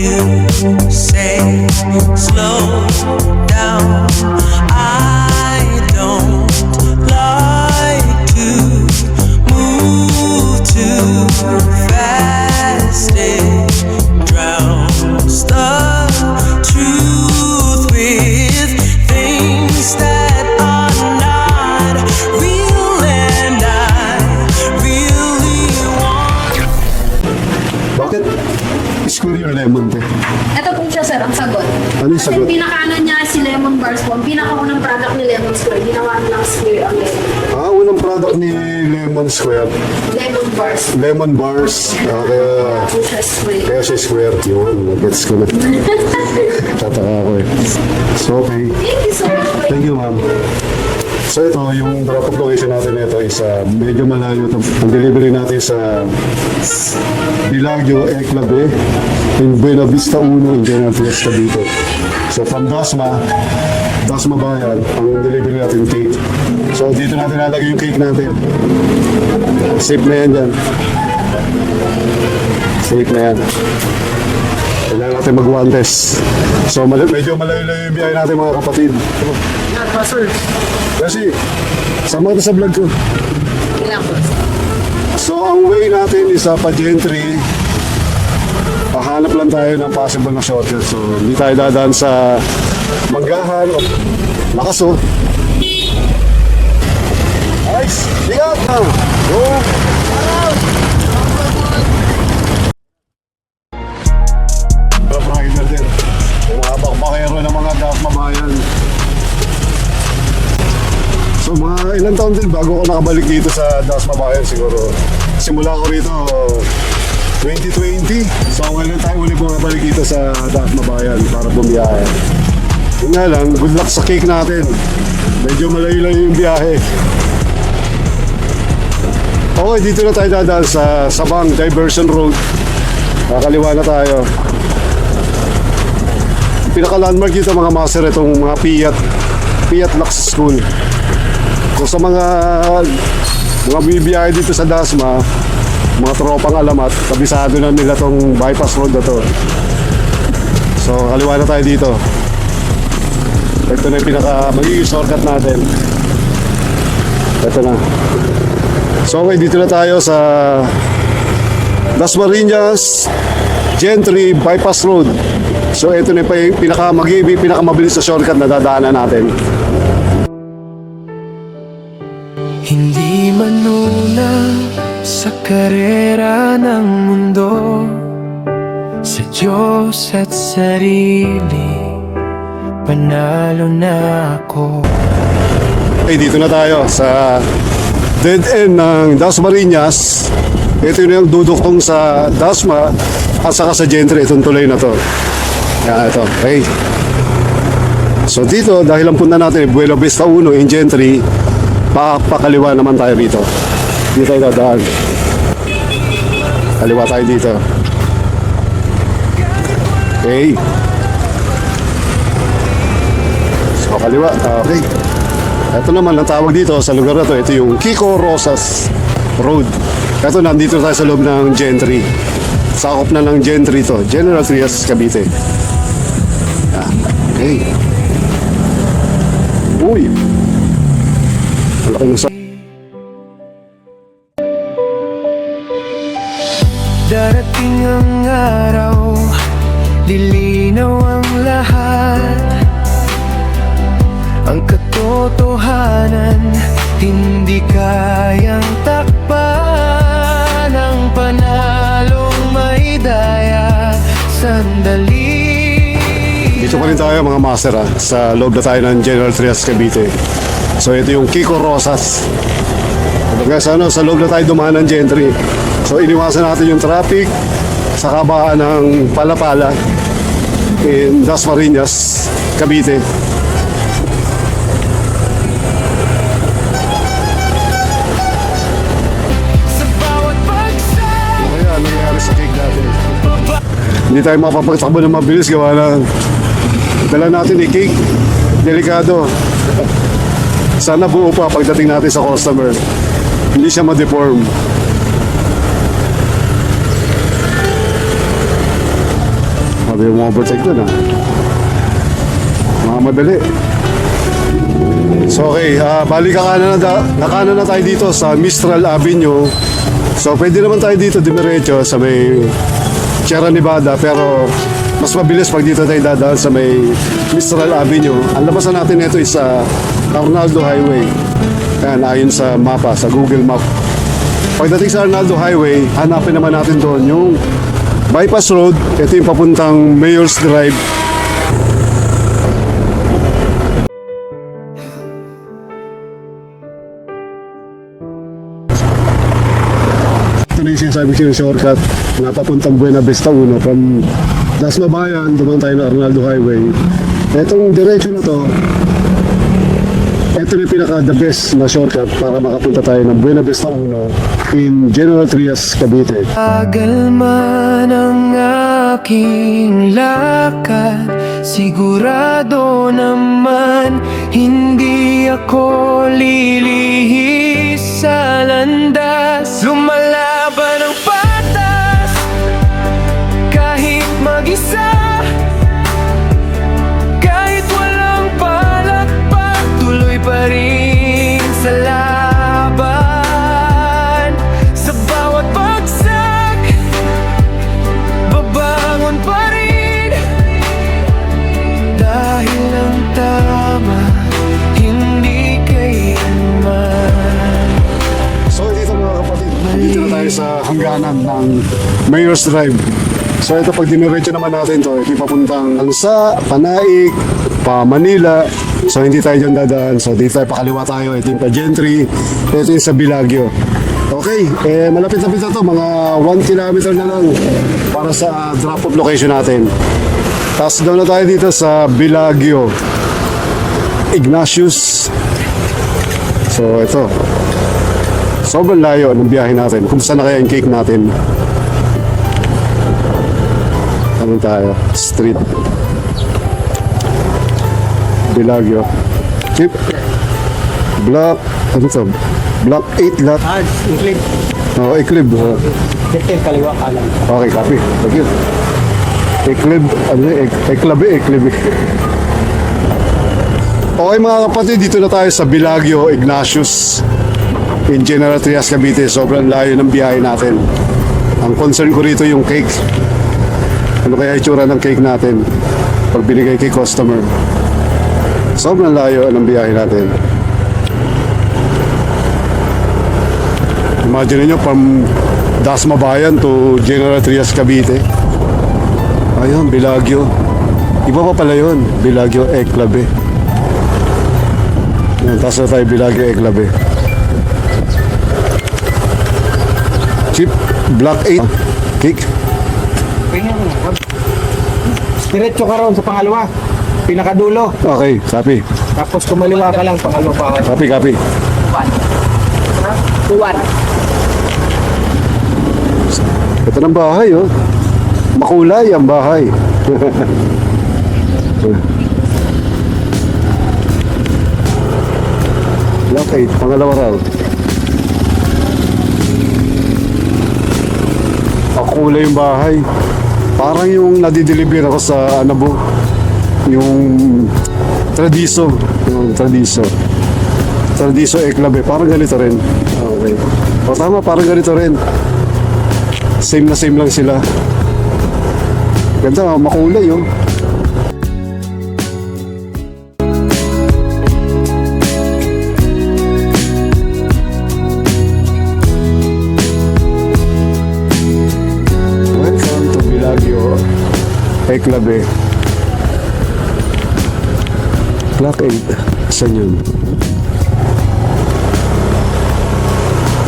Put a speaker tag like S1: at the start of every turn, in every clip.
S1: You say slow down. I don't like to move too fast. It drowns the truth with things that are not real, and I really want.
S2: Bakit? Square your lemon, te.
S3: Ito po siya, sir, ang sagot.
S2: Ano yung sagot?
S3: Kasi pinakaano niya si Lemon Bars po. Ang pinakaunang product ni Lemon Square. Ginawa nilang Square ang lemon.
S2: Unang product ni Lemon Square.
S3: Lemon Bars.
S2: Lemon bars. Kaya
S3: Po siya Square.
S2: kaya siya square. Yun, gets ko na. Tataka ako eh. So, okay.
S3: Thank you so much.
S2: Thank you, ma'am. So ito, yung drop-off location natin ito is medyo malayo. Ang delivery natin sa Bilagyo, Eclabe, in Buena Vista 1, in General Fiesta dito. So from Dasma Bayan, ang delivery natin cake. So dito natin nalagay yung cake natin. Safe na yan dyan. Safe na yan. Kailangan natin mag-one-test. So medyo malayo-layo yung biyahe natin mga kapatid.
S4: Yan, sir.
S2: Kasi, sama ka sa vlog ko.
S3: Ilang po.
S2: So, ang way natin is pa gentry. Pahanap lang tayo ng possible na shortcut. So, hindi tayo dadaan sa Manggahan. Lakas, oh. Nice! Ligat! Go! Rough rider din. Yung mga bakbakero ng mga Dasma Bayan. So mga ilang taon din bago ako nakabalik dito sa Dasma Bayan siguro. Simula ko rito 2020. So ngayon tayo ulit bumabalik dito sa Dasma Bayan para bumiyahe. Yun nga lang, good luck sa cake natin. Medyo malayo-layo yung biyahe. Okay, dito na tayo dadaan sa Sabang Diversion Road. Kakaliwa na tayo. Pinaka-landmark dito mga master itong mga Fiat Lux School. So sa mga bibiyahe dito sa Dasma, mga tropang alamat, kabisado na nila tong bypass road na to. So kaliwa na tayo dito. Ito na yung magiging shortcut natin. Ito na. So okay, dito na tayo sa Dasmariñas Gentry Bypass Road. So ito na yung pinakamabilis na shortcut na dadaanan natin.
S1: Hindi manuna sa karera ng mundo, sa Diyos at sarili, panalo na ako.
S2: Okay, dito na tayo sa dead end ng Dasmariñas. Ito yung duduktong sa Dasma at saka sa Gentry, itong tulay na to. Yan, ito. Okay. So dito, dahil ang punta natin Buena Vista 1 in Gentry, pakaliwa naman tayo dito. Dito tayo dadaan. Kaliwa tayo dito. Okay. So kaliwa. Okay. Ito naman ang tawag dito sa lugar na to. Ito yung Kiko Rosas Road. Ito, nandito tayo sa loob ng Gentry. Sakop na ng Gentry to. General Trias, Cavite. Yan. Okay. Uy. Malaking sa...
S1: Darating ang araw, lilinaw ang lahat. Ang katotohanan, hindi kayang takpan. Ang panalong may daya, sandali.
S2: Dito pa rin tayo mga master sa loob na tayo ng General Trias, Cavite. So ito yung Kiko Rosas. Sa loob na tayo dumaan ng Gentry. So iniwasan natin yung traffic sa kabaan ng Palapala in Dasmariñas, Cavite.
S1: Sa bawat bagsak,
S2: Kaya ano nangyari sa cake natin? Hindi tayo mapapagtakbo ng mabilis gawa ng dala natin cake. Delikado. Sana buo pa pagdating natin sa customer. Hindi siya ma-deform. Grabe yung overtake dun Mga madali. So okay, balik nakana na tayo dito sa Mistral Avenue. So pwede naman tayo dito dumiretso sa may Sierra Nevada, pero mas mabilis pag dito tayo dadaan sa may Mistral Avenue. Ang labasan natin ito is sa Arnaldo Highway. Yan, ayon sa mapa, sa Google Map. Pagdating sa Arnaldo Highway, hanapin naman natin doon yung bypass road. Ito yung papuntang Mayor's Drive. Ito na yung sinasabi ko yung shortcut na papuntang Buena Vista 1 from Dasma Bayan, dumaan tayo na Arnaldo Highway. Itong diretso na to, ito na yung pinaka-the best na shortcut para makapunta tayo ng Buena Vista 1 in General Trias, Cavite.
S1: Tagal man ang aking lakad, sigurado naman hindi ako lilihis sa landas. Lumalaban ang patas kahit mag-isa, kahit walang palakpak, tuloy pa rin sa laban. Sa bawat bagsak, babangon pa rin, dahil ang tama hindi kailanman.
S2: So dito mga kapatid, dito na tayo sa hangganan ng Mayor's Drive. So ito pag diniretso naman natin to, ito yung papuntang Alsa, Panaig, pa Manila. So hindi tayo dyan dadaan. So dito tayo pakaliwa tayo. Ito yung pa Gentry, ito yung sa Bilagio. Okay, malapit-lapit na to, mga 1 kilometer na lang para sa drop-off location natin. Tapos doon na tayo dito sa Bilagio, Ignatius. So ito, sobrang layo ng biyahe natin. Kumusta na kaya yung cake natin? Ano tayo? Street. Bilagio. Chip. Block. Ano ito? Block 8 lot.
S4: Iklip.
S2: Oh, Eclib.
S4: Dito yung kaliwa kanan.
S2: Okay, copy. Thank you. Eclib. Ano yun? Eclib. Okay mga kapatid, dito na tayo sa Bilagio, Ignatius in General Trias, Cavite. Sobrang layo ng biyahe natin. Ang concern ko rito yung cake. Ano kaya itsura ng cake natin pag binigay kay customer? Sobrang layo ng biyahe natin. Imagine nyo from Dasma Bayan to General Trias, Cavite. Ayun, Bilagio. Iba pa pala yun, Bilagio Eclabe. Yan, taas na tayo Bilagio Eclabe. Chip, Block 8, cake.
S4: Diretso ka ron sa pangalawa. Pinakadulo.
S2: Okay, copy.
S4: Tapos kumaliwa ka lang pangalawa pa.
S2: Copy.
S3: Buwan.
S2: Ito ng bahay, oh. Makulay ang bahay. Block 8, pangalawa raw. Makulay yung bahay. Parang yung nadideliver ako sa Anabo. Yung Tradiso. Tradiso Eclabe. Parang ganito rin. Okay. O tama, parang ganito rin. Same lang sila. Ganda, makulay yun. Welcome to Bilagio Eclabe. Block 8. Saan yun?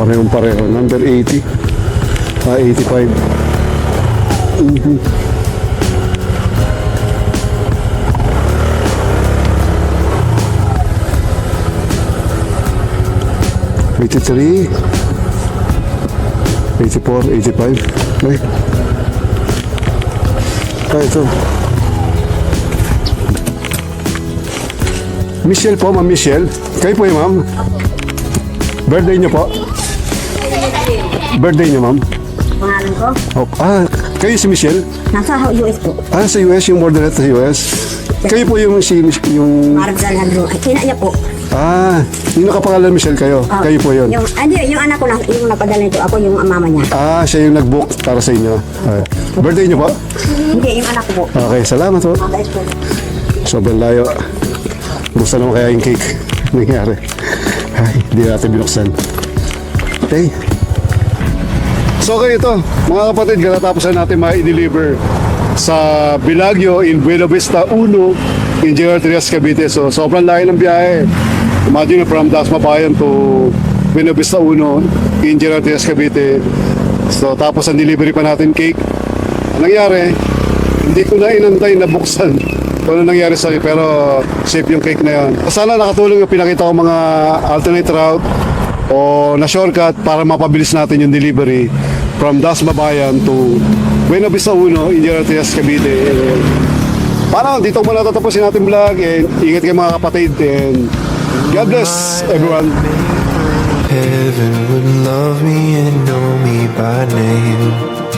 S2: Parehong-pareho. Number 80. 85. Mm-hmm. $83, $84, $85. Right? Ito. Michelle po, Ma'am Michelle. Kayo po yung ma'am. Birthday niyo po? Birthday niyo, ma'am?
S3: Pangalan ko?
S2: Oh, Kayo si Michelle?
S5: Nasa US po.
S2: Sa US, yung border sa US. Kayo po yung
S5: Marv Alejandro. Ay, kina niya po.
S2: yung nakapangalan Michelle kayo.
S5: Oh,
S2: Kayo po yun.
S5: Yung anak ko na, yung napadala nito, ako yung mama niya.
S2: Siya yung nag-book para sa inyo. Birthday niyo po?
S5: Hindi, yung anak ko po.
S2: Okay, salamat po.
S5: Mabait po.
S2: Sobrang layo. Kumusta naman kaya yung cake? Nangyari. Ay, hindi natin binuksan. Okay. So okay ito, mga kapatid, katatapos na natin ma-deliver sa Bilagyo in Buena Vista 1 in General Trias, Cavite. So sobrang layo ng biyahe. Imagine from Dasmabayan to Buena Vista 1 in General Trias, Cavite. So tapos ang delivery pa natin cake. Ang nangyari, hindi ko na inantay na buksan kung ano nangyari sa akin, pero safe yung cake na yun. Sana nakatulong yung pinakita ko mga alternate route o na shortcut para mapabilis natin yung delivery from Dasmabayan to Buena Vista 1 in General Trias, Cavite. Paano, dito muna tatapusin natin vlog, and ingat kayo mga kapatid, and God bless everyone.
S1: Heaven would love me and know me by name.